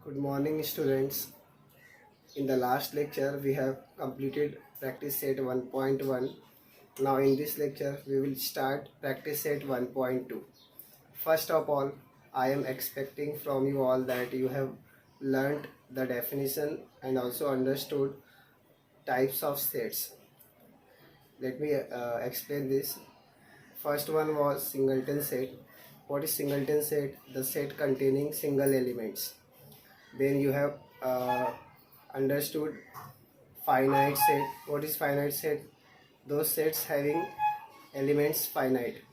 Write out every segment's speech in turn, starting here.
Good morning, students. In the last lecture, we have completed practice set 1.1. Now, in this lecture, we will start practice set 1.2. First of all, I am expecting from you all that you have learnt the definition and also understood types of sets. Let me explain this. First one was singleton set. What is singleton set? The set containing single elements. Then you have understood finite set. What is finite set? Those sets having elements finite.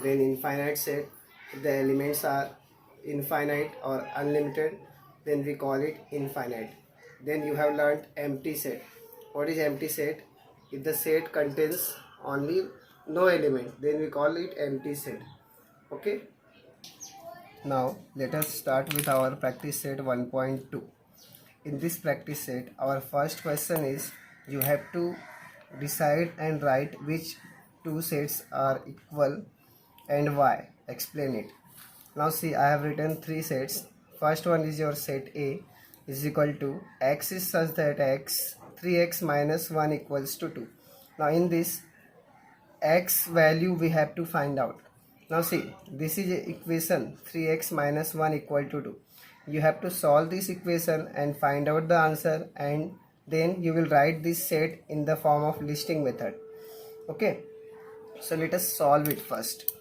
Then infinite set, if the elements are infinite or unlimited, then we call it infinite. Then you have learned empty set. What is empty set? If the set contains only no element, then we call it empty set. Okay. Now let us start with our practice set 1.2. In this practice set, our first question is you have to decide and write which two sets are equal and why. Explain it. Now see, I have written three sets. First one is your set A is equal to x is such that 3x minus 1 equals to 2. Now in this x value we have to find out. Now see, this is a equation 3x minus 1 equal to 2. You have to solve this equation and find out the answer, and then you will write this set in the form of listing method. Okay, so let us solve it first.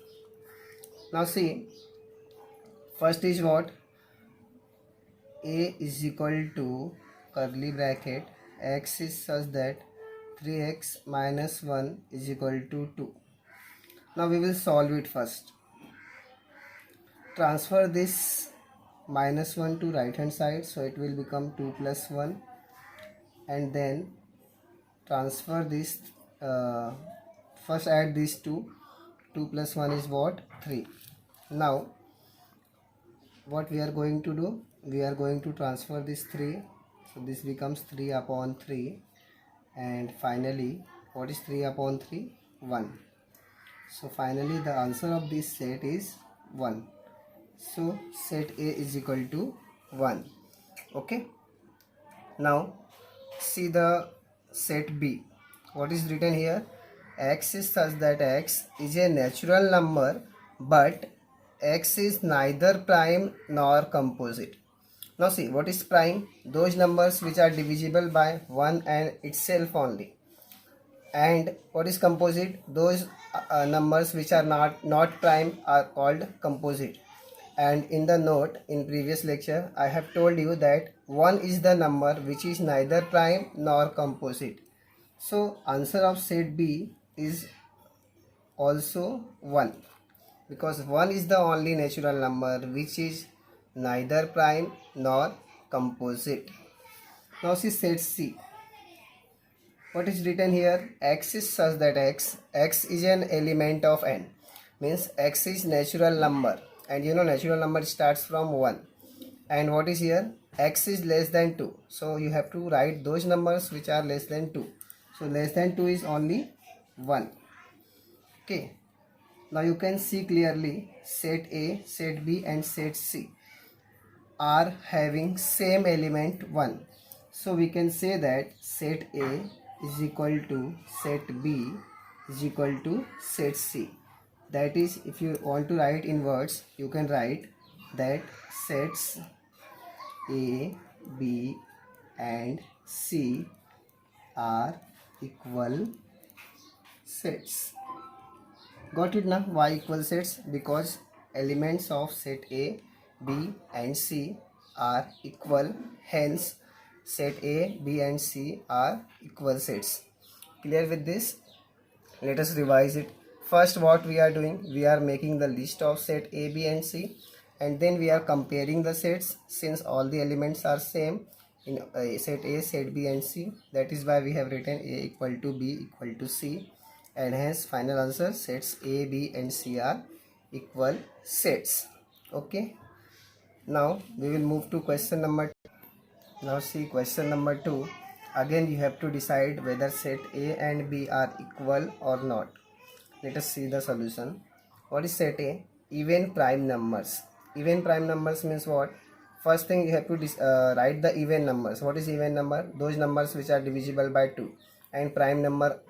Now see, first is what? A is equal to curly bracket x is such that 3x minus 1 is equal to 2. Now we will solve it first. Transfer this minus 1 to right hand side, so it will become 2 plus 1, and then transfer this, first add these two. 2 plus 1 is what? 3. Now what we are going to do, we are going to transfer this 3, so this becomes 3 upon 3, and finally what is 3 upon 3? 1. So finally the answer of this set is 1. So set A is equal to 1. Okay. Now see the set B. What is written here? X is such that x is a natural number, but x is neither prime nor composite. Now see, what is prime? Those numbers which are divisible by 1 and itself only. And what is composite? Those numbers which are not prime are called composite. And in the note in previous lecture, I have told you that 1 is the number which is neither prime nor composite. So answer of set B is also 1, because 1 is the only natural number which is neither prime nor composite. Now see set C. What is written here? X is such that x is an element of n, means x is natural number, and you know natural number starts from 1. And what is here? X is less than 2, so you have to write those numbers which are less than 2. So less than 2 is only 1. Okay, now you can see clearly set A, set B and set C are having same element 1. So we can say that set A is equal to set B is equal to set C. That is, if you want to write in words, you can write that sets A, B and C are equal sets. Got it now? Why equal sets? Because elements of set A, B and C are equal, hence set A, B and C are equal sets. Clear with this? Let us revise it. First, what we are doing, we are making the list of set A, B and C, and then we are comparing the sets since all the elements are same in set A, set B and C. That is why we have written A equal to B equal to C, and hence final answer sets A, B and C are equal sets. Okay. Now we will move to question number 2. Now see question number 2. Again you have to decide whether set A and B are equal or not. Let us see the solution. What is set A? Even prime numbers. Even prime numbers means what? first thing you have to write the even numbers. What is even number? Those numbers which are divisible by 2, and prime number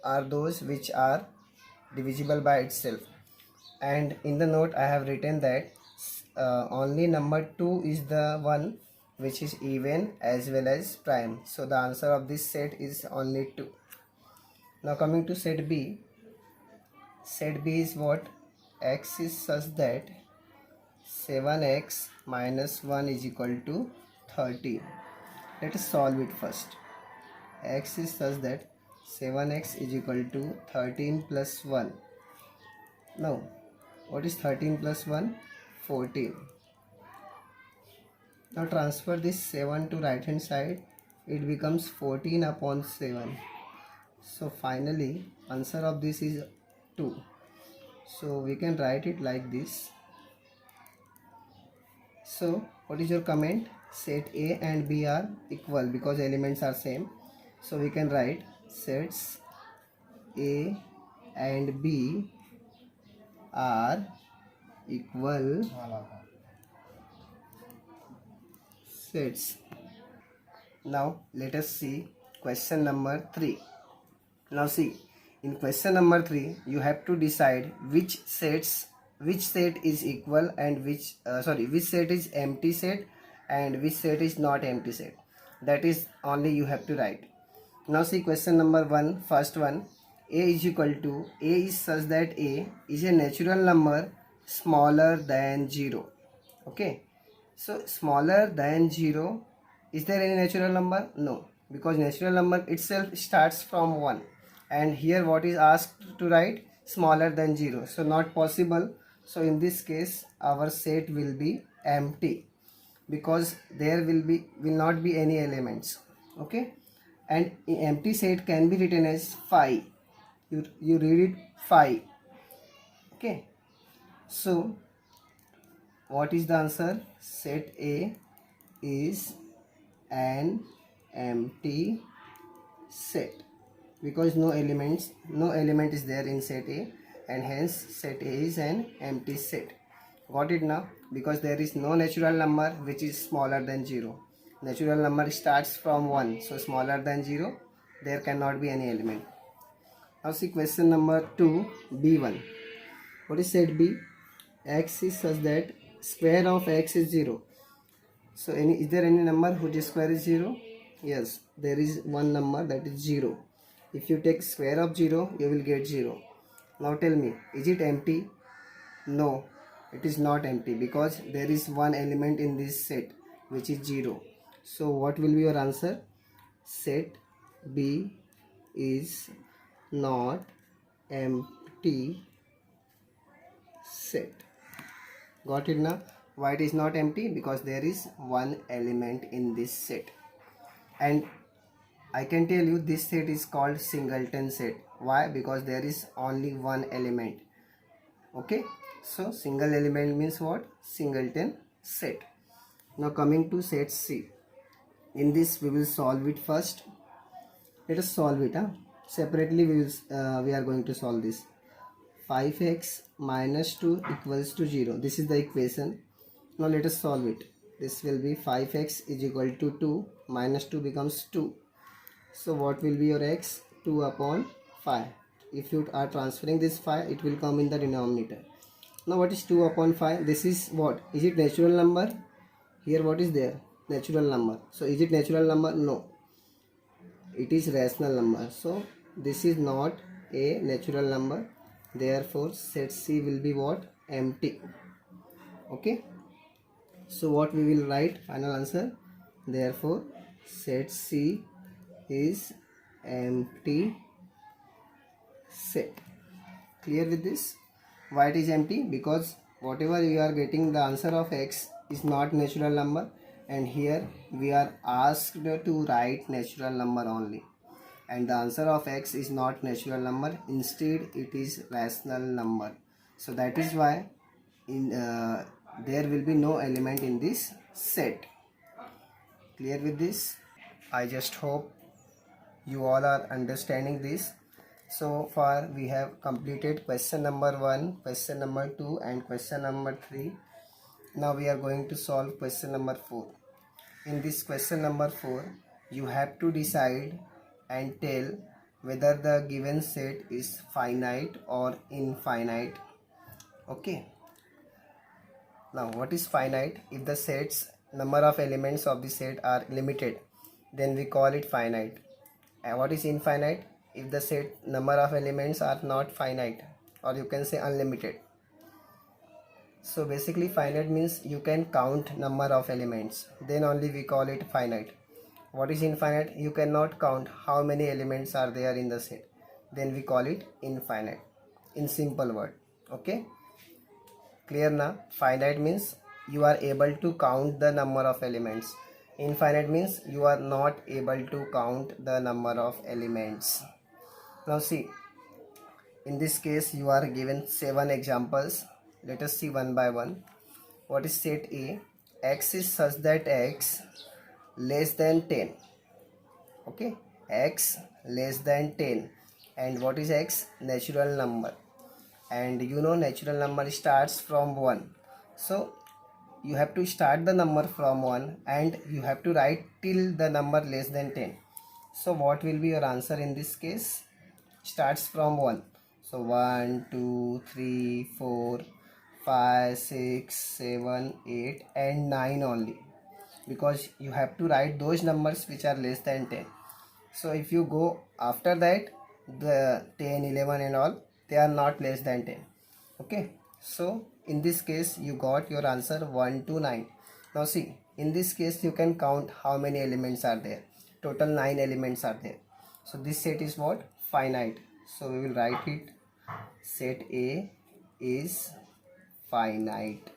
are those which are divisible by itself. And in the note I have written that only number 2 is the one which is even as well as prime. So the answer of this set is only 2. Now coming to set B. Set B is what? X is such that 7x minus 1 is equal to 30. Let us solve it first. X is such that 7x is equal to 13 plus 1. Now, what is 13 plus 1? 14. Now transfer this 7 to right hand side. It becomes 14 upon 7. So finally, answer of this is 2. So we can write it like this. So what is your comment? Set A and B are equal because elements are same. So we can write sets A and B are equal sets. Now let us see question number 3. Now see, in question number 3 you have to decide which set is equal and which set is empty set and which set is not empty set. That is only you have to write. Now see question number 1, first one. A is equal to, A is such that A is a natural number smaller than 0. Okay, so smaller than 0, is there any natural number? No, because natural number itself starts from 1, and here what is asked to write? Smaller than 0, so not possible. So in this case our set will be empty because there will not be any elements. Okay, and empty set can be written as phi. You read it phi. Okay, so what is the answer? Set A is an empty set because no element is there in set A, and hence set A is an empty set. Got it now? Because there is no natural number which is smaller than 0. Natural number starts from 1, so smaller than 0, there cannot be any element. Now see question number 2, B1. What is set B? X is such that square of x is 0. So is there any number whose square is 0? Yes, there is one number, that is 0. If you take square of 0, you will get 0. Now tell me, is it empty? No, it is not empty because there is one element in this set which is 0. So what will be your answer? Set B is not empty set. Got it now? Why it is not empty? Because there is one element in this set. And I can tell you this set is called singleton set. Why? Because there is only one element. Okay, so single element means what? Singleton set. Now coming to set C. In this we will solve it first. Let us solve it. Separately we are going to solve this. 5x minus 2 equals to 0. This is the equation. Now let us solve it. This will be 5x is equal to 2 minus 2 becomes 2. So what will be your x? 2 upon 5. If you are transferring this 5, it will come in the denominator. Now what is 2 upon 5? This is what? Is it natural number? Here what is there? Natural number. So is it natural number? No. It is rational number. So this is not a natural number. Therefore set C will be what? Empty. Okay. So what we will write? Final answer. Therefore set C is empty set. Clear with this? Why it is empty? Because whatever you are getting, the answer of x is not natural number, and here we are asked to write natural number only, and the answer of x is not natural number, instead it is rational number. So that is why there will be no element in this set. Clear with this? I just hope you all are understanding this. So far we have completed question number 1, question number 2 and question number 3. Now we are going to solve question number 4. In this question number 4, you have to decide and tell whether the given set is finite or infinite. Okay. Now what is finite? If the set's number of elements of the set are limited, then we call it finite. And what is infinite? If the set number of elements are not finite, or you can say unlimited. So basically finite means you can count number of elements, then only we call it finite. What is infinite? You cannot count how many elements are there in the set, then we call it infinite, in simple word. Okay, clear now? Finite means you are able to count the number of elements. Infinite means you are not able to count the number of elements. Now see, in this case you are given 7 examples. Let us see one by one. What is set A? X is such that x less than 10. Okay, x less than 10. And what is x? Natural number. And you know natural number starts from 1. So you have to start the number from 1 and you have to write till the number less than 10. So what will be your answer in this case? Starts from 1. So 1, 2, 3, 4, 5, 6, 7, 8 and 9 only, because you have to write those numbers which are less than 10. So if you go after that, the 10, 11 and all, they are not less than 10. Okay, so in this case you got your answer 1 to 9. Now see, in this case you can count how many elements are there. Total 9 elements are there. So this set is what? Finite. So we will write it, set A is finite.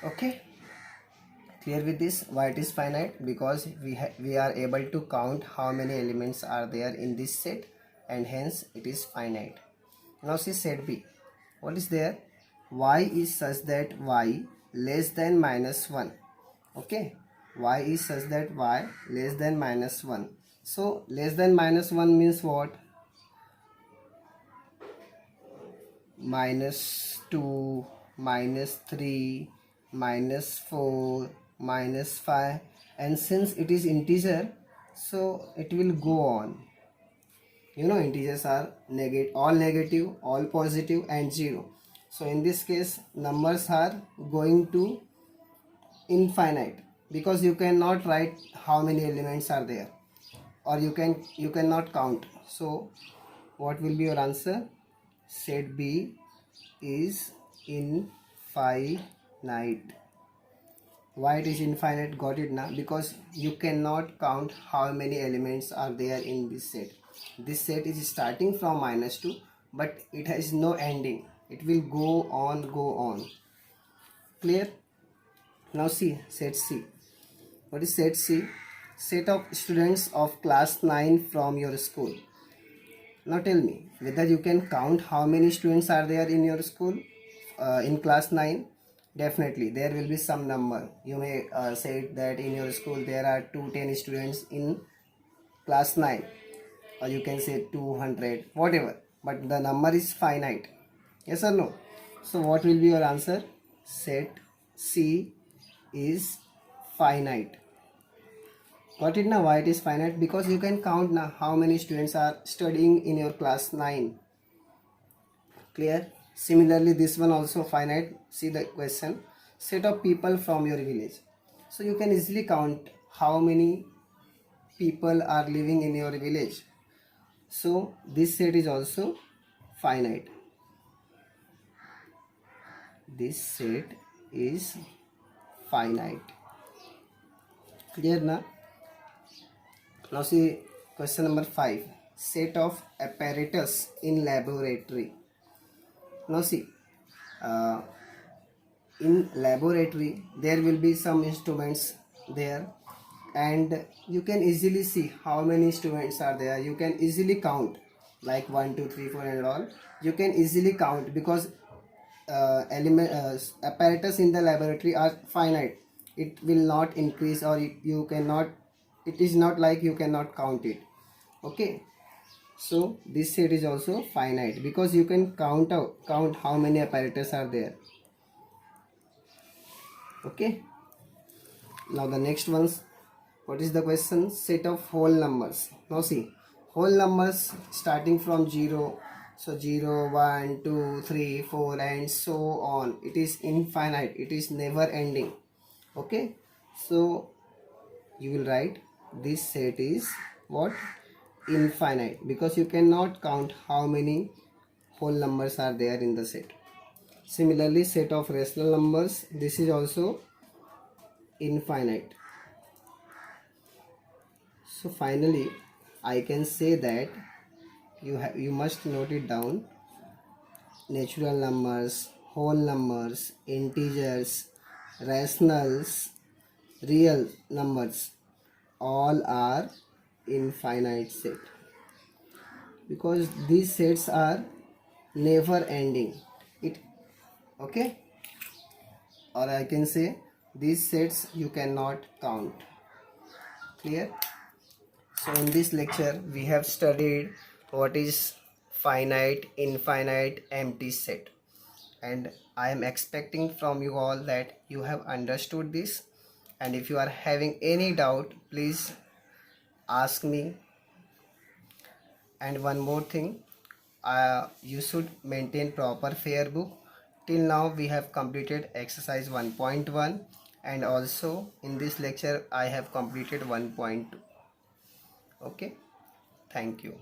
Okay, clear with this? Why it is finite? Because we are able to count how many elements are there in this set, and hence it is finite. Now see set B. What is there? Y is such that y less than minus 1. Okay, y is such that y less than minus 1. So less than minus 1 means what? Minus 2, minus 3, minus 4, minus 5, and since it is integer, so it will go on. You know integers are all negative, all positive and 0. So in this case numbers are going to infinite, because you cannot write how many elements are there, or you cannot count. So what will be your answer? Set B is infinite. Why it is infinite? Got it now? Because you cannot count how many elements are there in this set. This set is starting from minus 2, but it has no ending. It will go on. Clear? Now see set C. What is set C? Set of students of class 9 from your school. Now tell me whether you can count how many students are there in your school in class 9. Definitely there will be some number. You may say that in your school there are 210 students in class 9, or you can say 200, whatever, but the number is finite. Yes or no? So what will be your answer? Set C is finite. Got it now? Why it is finite? Because you can count now how many students are studying in your class 9. Clear? Similarly this one also finite. See the question, set of people from your village. So you can easily count how many people are living in your village. So this set is also finite. This set is finite. Clear now? Now see question number 5. Set of apparatus in laboratory. Now see, in laboratory there will be some instruments there, and you can easily see how many instruments are there. You can easily count, like 1, 2, 3, 4 and all. You can easily count because apparatus in the laboratory are finite. It will not increase, or you cannot. It is not like you cannot count it. Okay, so this set is also finite because you can count how many apparatus are there. Okay, now the next ones, what is the question? Set of whole numbers. Now see, whole numbers starting from 0, so 0, 1, 2, 3, 4 and so on. It is infinite, it is never ending. Okay, so you will write this set is what? Infinite, because you cannot count how many whole numbers are there in the set. Similarly, set of rational numbers, this is also infinite. So finally I can say that you must note it down. Natural numbers, whole numbers, integers, rationals, real numbers, all are infinite set, because these sets are never ending. It okay, or I can say these sets you cannot count. Clear? So in this lecture we have studied what is finite, infinite, empty set, and I am expecting from you all that you have understood this, and if you are having any doubt please ask me. And one more thing, you should maintain proper fair book. Till now we have completed exercise 1.1 and also in this lecture I have completed 1.2. Okay, thank you.